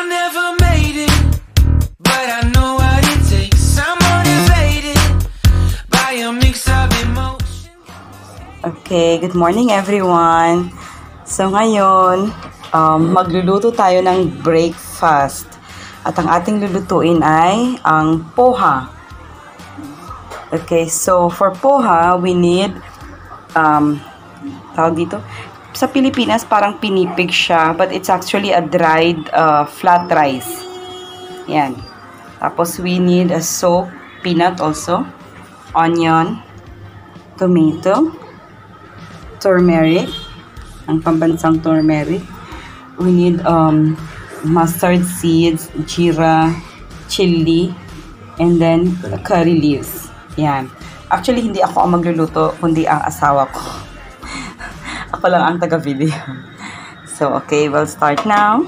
I never made it, but I know what it takes. I'm motivated by a mix of emotions. Okay, good morning everyone. So ngayon, magluluto tayo ng breakfast. At ang ating lulutuin ay ang poha. Okay, so for poha, we need, tawag dito, sa Pilipinas parang pinipig siya, but it's actually a dried flat rice. Yan. Tapos we need a soaked peanut also, onion, tomato, turmeric, ang pambansang turmeric. We need mustard seeds, jeera, chili, and then curry leaves. Yan. Actually, hindi ako ang magluluto, kundi ang asawa ko. Ako lang ang taga-video. So, okay, we'll start now.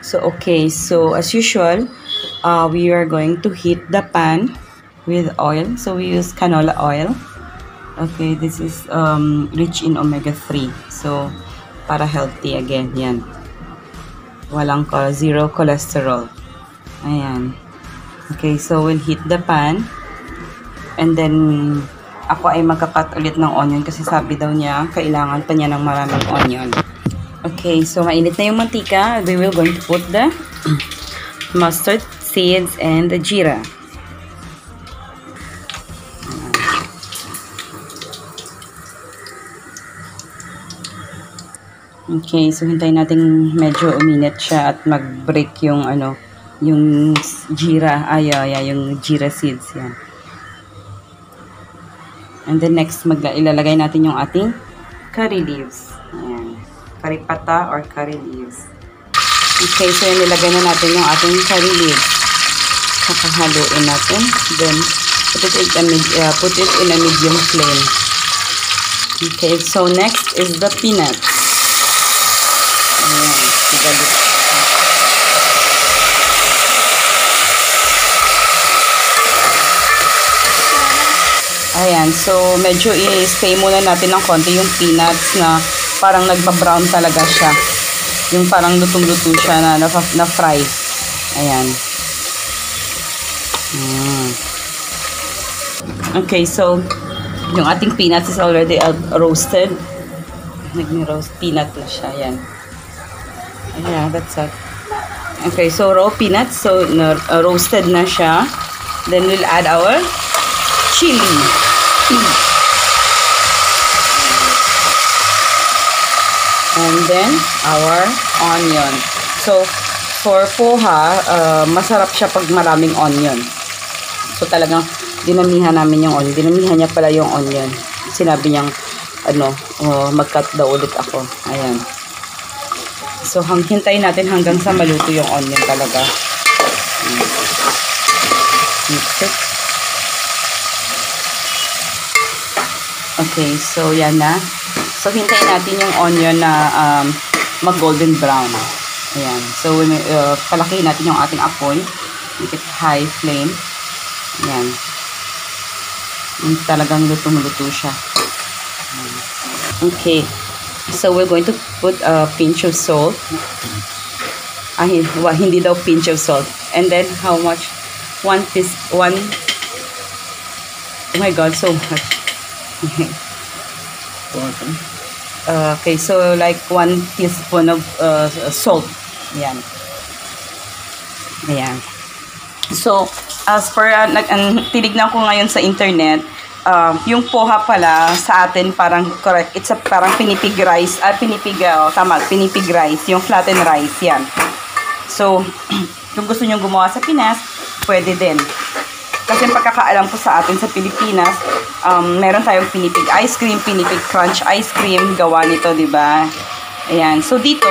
So, okay, so as usual, we are going to heat the pan with oil. So we use canola oil. Okay, this is rich in omega-3. So para healthy again, yan. Walang zero cholesterol. Ayan. Okay, so we'll heat the pan. And then ako ay magkakat ulit ng onion kasi sabi daw niya kailangan pa niya ng maraming onion. Okay, so mainit na yung mantika. We will going to put the mustard seeds and the jeera. Okay, so hintayin natin medyo uminit siya at mag-break yung yung jeera, yung jeera seeds yan. And then next ilalagay natin yung ating curry leaves. Ayan, curry pata or curry leaves. Okay, so nilagay na natin yung ating curry leaves. Kakahaluin natin. Then, put it in a medium flame. Okay, so next is the peanuts. Ayan, sigalit. Ayan, so medyo i-stay muna natin ng konti yung peanuts na parang nagpa-brown talaga siya. Yung parang lutong-luto siya na fry. Ayan. Okay, so yung ating peanuts is already roasted. Nag-roast peanut na siya. Ayan. Yeah, that's it. Okay, so raw peanuts. So roasted na siya. Then we'll add our chili. And then our onion. So for poha, masarap siya pag maraming onion. So talagang dinamihan namin yung onion. Dinamihan niya pala yung onion. Sinabi niyang mag-cut daw ulit ako. Ayan. So hintayin natin hanggang sa maluto yung onion talaga. Mix it. Okay, so yan na. So hintayin natin yung onion na mag-golden brown. Ayan. So palakihin natin yung ating apoy. Make it high flame. Ayan. Talagang lutong-luto siya. Okay. So we're going to put a pinch of salt. Hindi daw pinch of salt. And then how much? Oh my God, so much. Okay, so like 1 teaspoon of salt. Ayan. Ayan. So, as per, tinignan ko ngayon sa internet, yung poha pala sa atin parang correct. It's parang pinipig rice. Pinipig rice. Yung flattened rice, yan. So, kung gusto nyo gumawa sa Pinas, pwede din. Kasi pagkakaalam ko sa atin sa Pilipinas, meron tayong pinipig ice cream, pinipig crunch ice cream, gawa nito, di ba? Ayan. So, dito,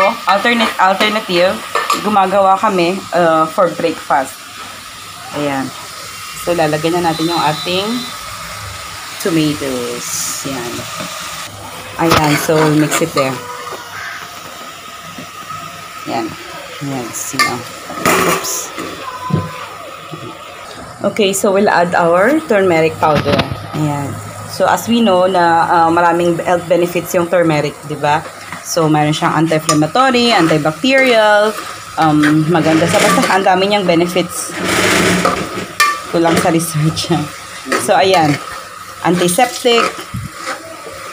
alternative, gumagawa kami for breakfast. Ayan. So, lalagyan na natin yung ating tomatoes. Yan. Ayan, so we'll mix it there. Yan. Yan, see now. Oops. Okay, so we'll add our turmeric powder. Ayan. So as we know na maraming health benefits yung turmeric, di ba? So mayroon siyang anti-inflammatory, antibacterial, maganda sa basta ang dami niyang benefits. Kulang sa research. So ayan, antiseptic.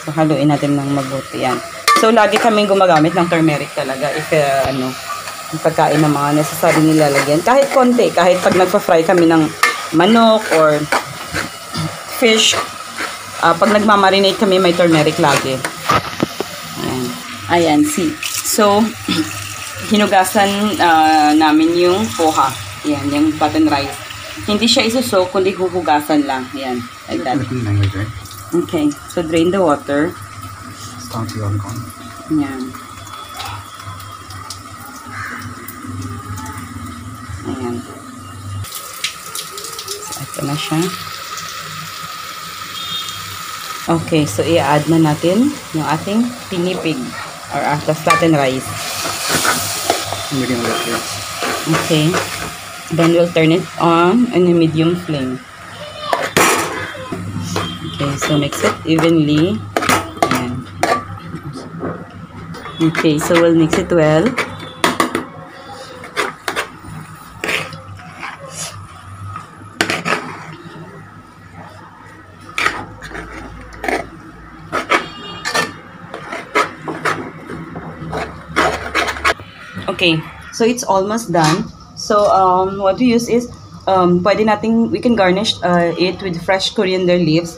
So haluin natin ng mabuti yan. So lagi kaming gumagamit ng turmeric talaga if yung pagkain ng mga necessary nilalagyan. Kahit konti, kahit pag nagpa-fry kami ng manok or fish, pag nagmamarinate kami may turmeric lagi. Ayan. Ayan, see. So, hinugasan namin yung poha. Ayan, yung button rice. Hindi siya isusok, kundi huhugasan lang. Ayan, like that. Okay, so drain the water. Ayan. Ayan. So, ito na siya. Okay, so i-add na natin yung ating pinipig or the flattened rice. Okay. Then we'll turn it on a medium flame. Okay, so mix it evenly. Ayan. Okay, so we'll mix it well. Okay, so it's almost done. So what we use is we can garnish it with fresh coriander leaves.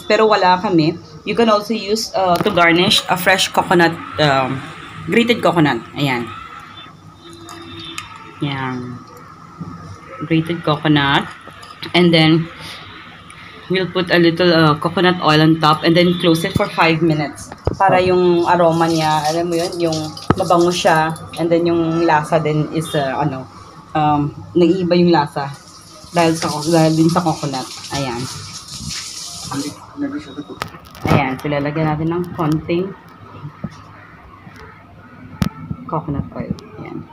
Pero wala kami, you can also use to garnish a fresh coconut, grated coconut. Ayan. Ayan. Grated coconut. And then we'll put a little coconut oil on top and then close it for 5 minutes. Para yung aroma niya, alam mo yun, yung mabango siya, and then yung lasa din is, nag-iiba yung lasa. Dahil din sa coconut. Ayan. Ayan, pilalagyan natin ng konting coconut oil. Ayan.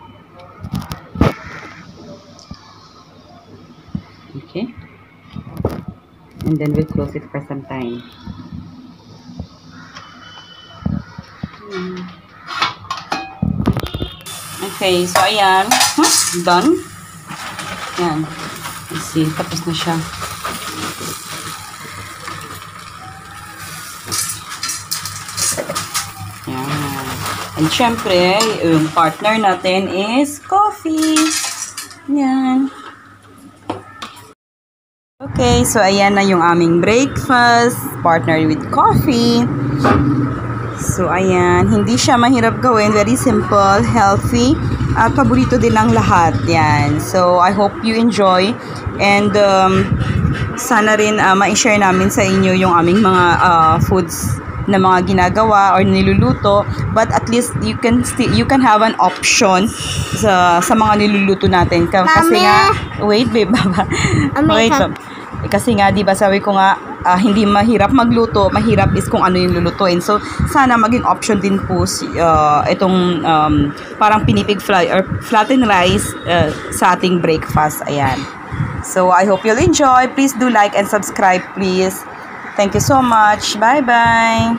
Okay. And then we'll close it for some time. Okay, so ayan. Done. Ayan. Let's see, tapos na siya. Ayan. And syempre, yung partner natin is coffee. Ayan. Okay, so ayan na yung aming breakfast, partner with coffee. So ayan, hindi siya mahirap gawin, very simple, healthy, at paborito din ng lahat. Yan. So I hope you enjoy, and sana rin ma-share namin sa inyo yung aming mga foods na mga ginagawa or niluluto, but at least you can have an option sa mga niluluto natin. Kasi nga, wait babe, wait babe. Kasi nga, di ba sabi ko nga, hindi mahirap magluto, mahirap is kung ano yung lulutuin. So, sana maging option din po itong parang pinipig or flattened rice sa ating breakfast. Ayan. So, I hope you'll enjoy. Please do like and subscribe, please. Thank you so much. Bye-bye.